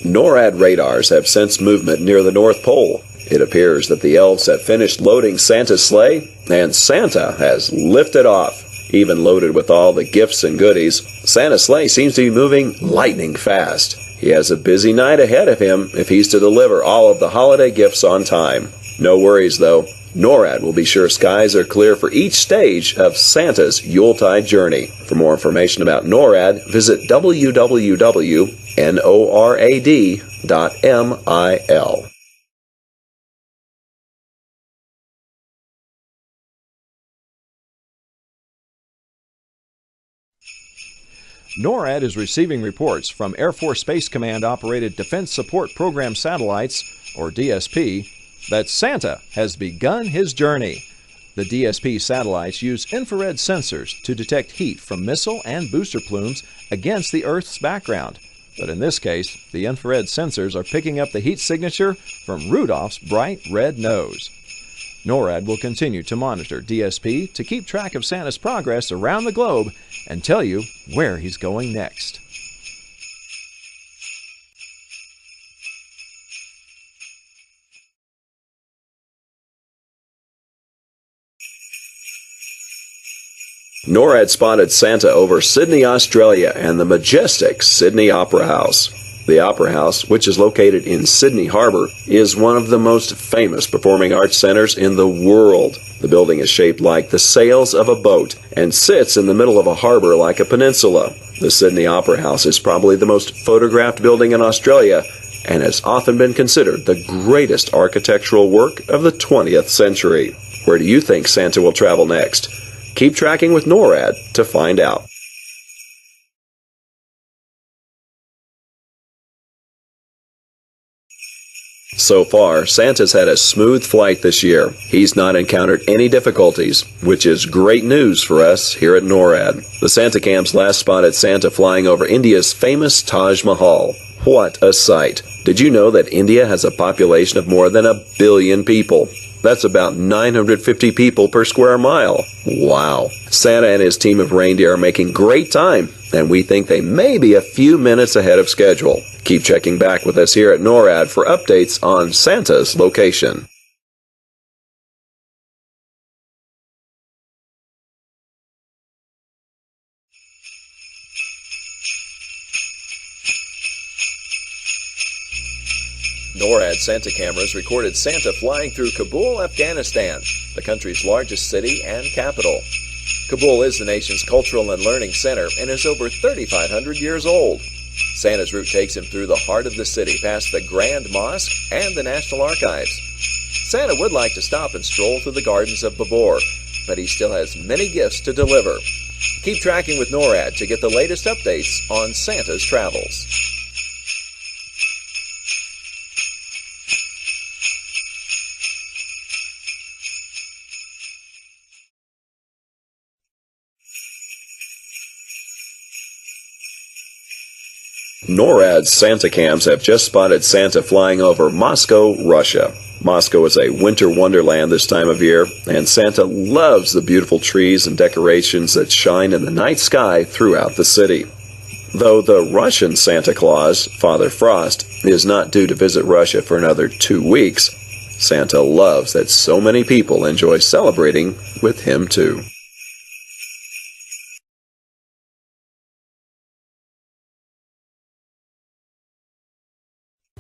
NORAD radars have sensed movement near the North Pole. It appears that the elves have finished loading Santa's sleigh, and Santa has lifted off. Even loaded with all the gifts and goodies, Santa's sleigh seems to be moving lightning fast. He has a busy night ahead of him if he's to deliver all of the holiday gifts on time. No worries, though. NORAD will be sure skies are clear for each stage of Santa's Yuletide journey. For more information about NORAD, visit www.norad.mil. NORAD is receiving reports from Air Force Space Command-operated Defense Support Program satellites, or DSP, that Santa has begun his journey. The DSP satellites use infrared sensors to detect heat from missile and booster plumes against the Earth's background. But in this case, the infrared sensors are picking up the heat signature from Rudolph's bright red nose. NORAD will continue to monitor DSP to keep track of Santa's progress around the globe and tell you where he's going next. NORAD spotted Santa over Sydney, Australia, and the majestic Sydney Opera House. The Opera House, which is located in Sydney Harbour, is one of the most famous performing arts centers in the world. The building is shaped like the sails of a boat and sits in the middle of a harbour like a peninsula. The Sydney Opera House is probably the most photographed building in Australia and has often been considered the greatest architectural work of the 20th century. Where do you think Santa will travel next? Keep tracking with NORAD to find out. So far, Santa's had a smooth flight this year. He's not encountered any difficulties, which is great news for us here at NORAD. The Santa Cams last spotted Santa flying over India's famous Taj Mahal. What a sight! Did you know that India has a population of more than 1 billion people? That's about 950 people per square mile. Wow! Santa and his team of reindeer are making great time, and we think they may be a few minutes ahead of schedule. Keep checking back with us here at NORAD for updates on Santa's location. NORAD Santa cameras recorded Santa flying through Kabul, Afghanistan, the country's largest city and capital. Kabul is the nation's cultural and learning center and is over 3,500 years old. Santa's route takes him through the heart of the city, past the Grand Mosque and the National Archives. Santa would like to stop and stroll through the gardens of Babur, but he still has many gifts to deliver. Keep tracking with NORAD to get the latest updates on Santa's travels. NORAD's Santa Cams have just spotted Santa flying over Moscow, Russia. Moscow is a winter wonderland this time of year, and Santa loves the beautiful trees and decorations that shine in the night sky throughout the city. Though the Russian Santa Claus, Father Frost, is not due to visit Russia for another 2 weeks, Santa loves that so many people enjoy celebrating with him too.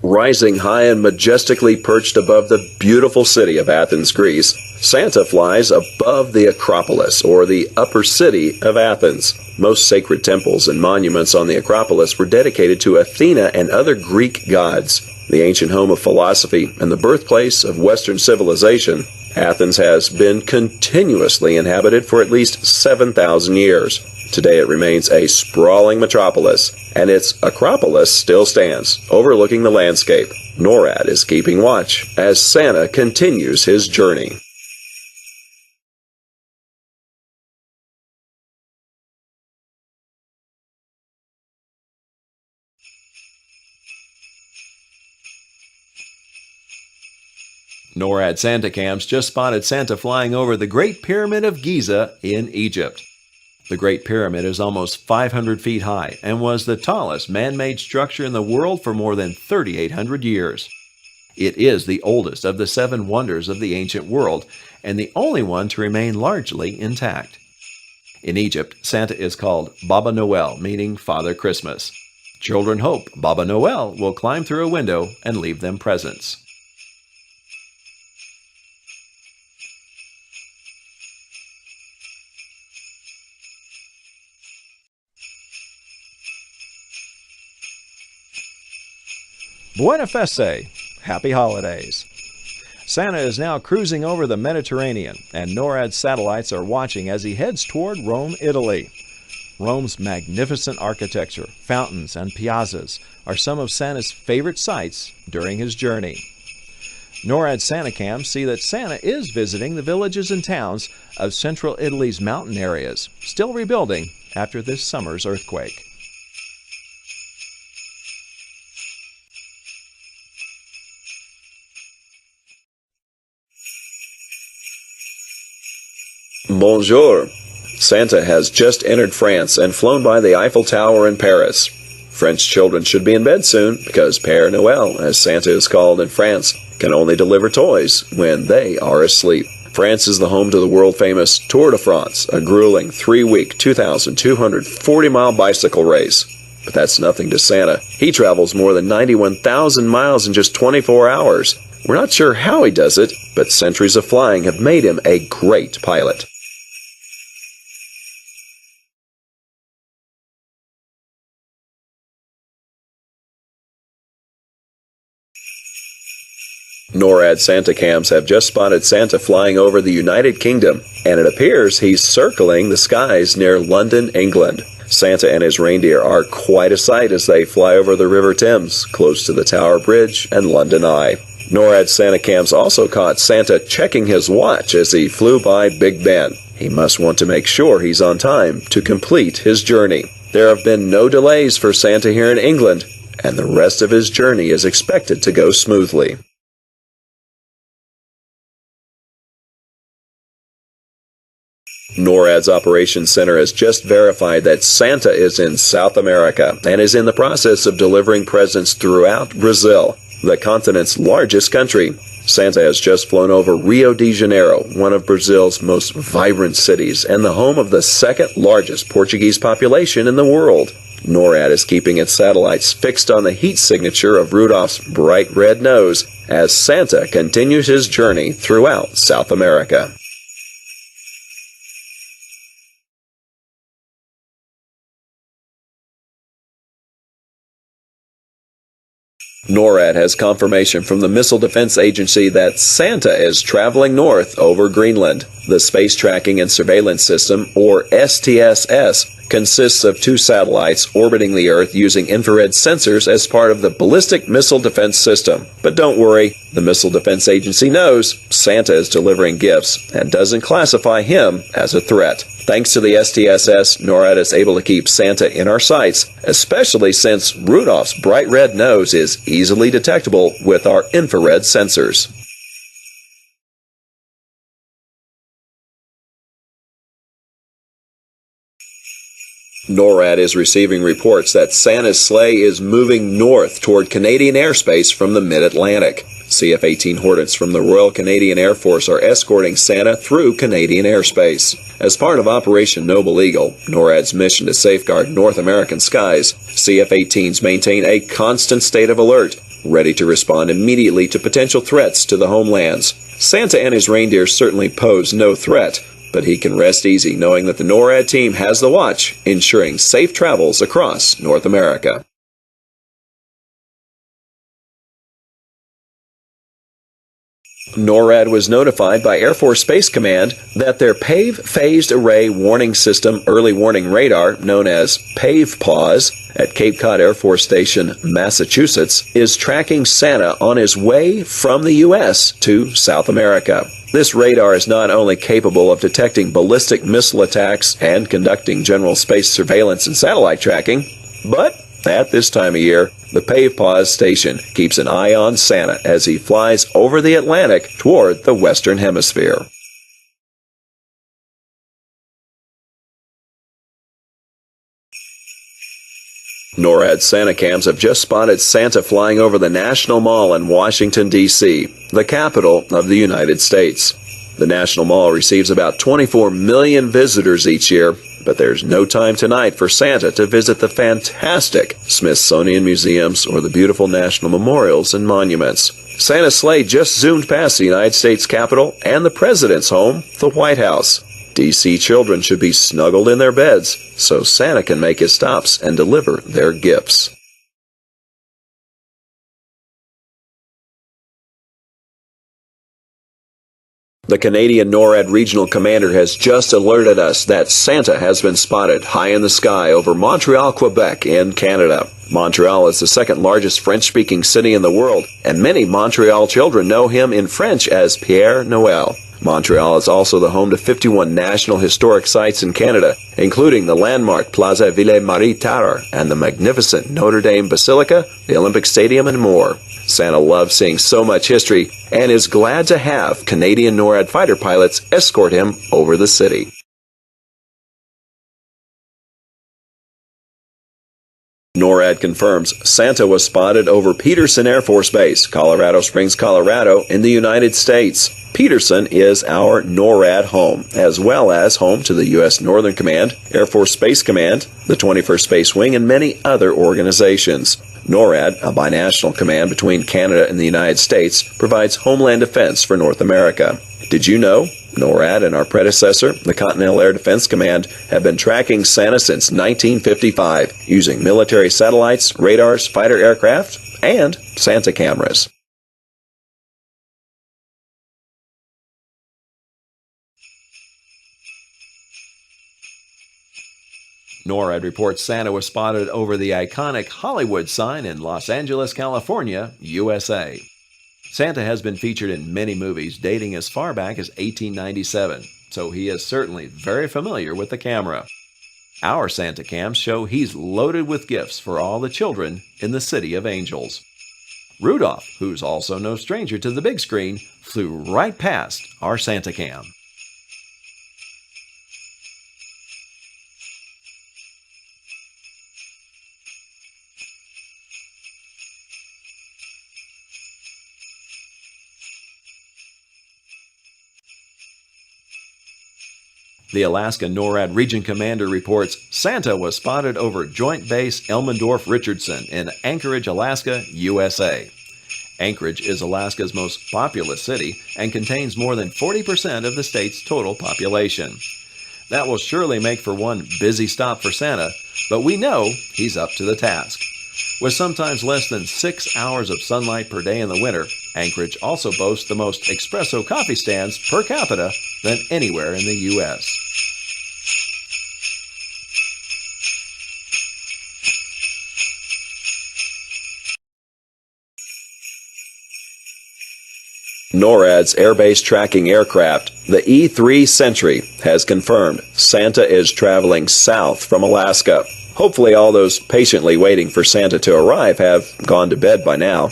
Rising high and majestically perched above the beautiful city of Athens, Greece, Santa flies above the Acropolis, or the upper city of Athens. Most sacred temples and monuments on the Acropolis were dedicated to Athena and other Greek gods. The ancient home of philosophy and the birthplace of Western civilization, Athens has been continuously inhabited for at least 7,000 years. Today it remains a sprawling metropolis, and its Acropolis still stands, overlooking the landscape. NORAD is keeping watch as Santa continues his journey. NORAD Santa Cams just spotted Santa flying over the Great Pyramid of Giza in Egypt. The Great Pyramid is almost 500 feet high and was the tallest man-made structure in the world for more than 3,800 years. It is the oldest of the 7 wonders of the ancient world and the only one to remain largely intact. In Egypt, Santa is called Baba Noel, meaning Father Christmas. Children hope Baba Noel will climb through a window and leave them presents. Buena Feste! Happy Holidays! Santa is now cruising over the Mediterranean, and Norad's satellites are watching as he heads toward Rome, Italy. Rome's magnificent architecture, fountains, and piazzas are some of Santa's favorite sights during his journey. Norad Santacams see that Santa is visiting the villages and towns of central Italy's mountain areas, still rebuilding after this summer's earthquake. Bonjour! Santa has just entered France and flown by the Eiffel Tower in Paris. French children should be in bed soon because Père Noël, as Santa is called in France, can only deliver toys when they are asleep. France is the home to the world-famous Tour de France, a grueling 3-week, 2,240-mile bicycle race. But that's nothing to Santa. He travels more than 91,000 miles in just 24 hours. We're not sure how he does it, but centuries of flying have made him a great pilot. Norad Santacams have just spotted Santa flying over the United Kingdom, and it appears he's circling the skies near London, England. Santa and his reindeer are quite a sight as they fly over the River Thames, close to the Tower Bridge and London Eye. Norad Santacams also caught Santa checking his watch as he flew by Big Ben. He must want to make sure he's on time to complete his journey. There have been no delays for Santa here in England, and the rest of his journey is expected to go smoothly. NORAD's Operations Center has just verified that Santa is in South America and is in the process of delivering presents throughout Brazil, the continent's largest country. Santa has just flown over Rio de Janeiro, one of Brazil's most vibrant cities and the home of the second largest Portuguese population in the world. NORAD is keeping its satellites fixed on the heat signature of Rudolph's bright red nose as Santa continues his journey throughout South America. NORAD has confirmation from the Missile Defense Agency that Santa is traveling north over Greenland. The Space Tracking and Surveillance System, or STSS, consists of 2 satellites orbiting the Earth using infrared sensors as part of the Ballistic Missile Defense System. But don't worry, the Missile Defense Agency knows Santa is delivering gifts and doesn't classify him as a threat. Thanks to the STSS, NORAD is able to keep Santa in our sights, especially since Rudolph's bright red nose is easily detectable with our infrared sensors. NORAD is receiving reports that Santa's sleigh is moving north toward Canadian airspace from the mid-Atlantic. CF-18 Hornets from the Royal Canadian Air Force are escorting Santa through Canadian airspace. As part of Operation Noble Eagle, NORAD's mission to safeguard North American skies, CF-18s maintain a constant state of alert, ready to respond immediately to potential threats to the homelands. Santa and his reindeer certainly pose no threat, but he can rest easy knowing that the NORAD team has the watch, ensuring safe travels across North America. NORAD was notified by Air Force Space Command that their PAVE Phased Array Warning System Early Warning Radar, known as PAVE-PAWS, at Cape Cod Air Force Station, Massachusetts, is tracking Santa on his way from the U.S. to South America. This radar is not only capable of detecting ballistic missile attacks and conducting general space surveillance and satellite tracking, but at this time of year, the PAVE-PAWS station keeps an eye on Santa as he flies over the Atlantic toward the Western Hemisphere. NORAD Santa cams have just spotted Santa flying over the National Mall in Washington, D.C., the capital of the United States. The National Mall receives about 24 million visitors each year, but there's no time tonight for Santa to visit the fantastic Smithsonian museums or the beautiful national memorials and monuments. Santa's sleigh just zoomed past the United States Capitol and the President's home, the White House. D.C. children should be snuggled in their beds so Santa can make his stops and deliver their gifts. The Canadian NORAD regional commander has just alerted us that Santa has been spotted high in the sky over Montreal, Quebec in Canada. Montreal is the second largest French-speaking city in the world, and many Montreal children know him in French as Père Noël. Montreal is also the home to 51 National Historic Sites in Canada, including the landmark Plaza Ville-Marie Tower and the magnificent Notre Dame Basilica, the Olympic Stadium, and more. Santa loves seeing so much history and is glad to have Canadian NORAD fighter pilots escort him over the city. NORAD confirms Santa was spotted over Peterson Air Force Base, Colorado Springs, Colorado, in the United States. Peterson is our NORAD home, as well as home to the U.S. Northern Command, Air Force Space Command, the 21st Space Wing, and many other organizations. NORAD, a binational command between Canada and the United States, provides homeland defense for North America. Did you know NORAD and our predecessor, the Continental Air Defense Command, have been tracking Santa since 1955 using military satellites, radars, fighter aircraft, and Santa cameras. NORAD reports Santa was spotted over the iconic Hollywood sign in Los Angeles, California, USA. Santa has been featured in many movies dating as far back as 1897, so he is certainly very familiar with the camera. Our Santa cams show he's loaded with gifts for all the children in the City of Angels. Rudolph, who's also no stranger to the big screen, flew right past our Santa cam. The Alaska NORAD Region Commander reports Santa was spotted over Joint Base Elmendorf-Richardson in Anchorage, Alaska, USA. Anchorage is Alaska's most populous city and contains more than 40% of the state's total population. That will surely make for one busy stop for Santa, but we know he's up to the task. With sometimes less than 6 hours of sunlight per day in the winter, Anchorage also boasts the most espresso coffee stands per capita than anywhere in the U.S. NORAD's airbase tracking aircraft, the E-3 Sentry, has confirmed Santa is traveling south from Alaska. Hopefully all those patiently waiting for Santa to arrive have gone to bed by now.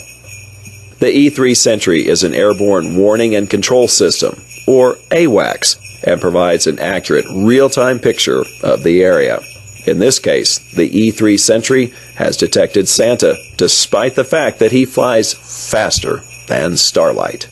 The E-3 Sentry is an airborne warning and control system, or AWACS, and provides an accurate real-time picture of the area. In this case, the E-3 Sentry has detected Santa, despite the fact that he flies faster than starlight.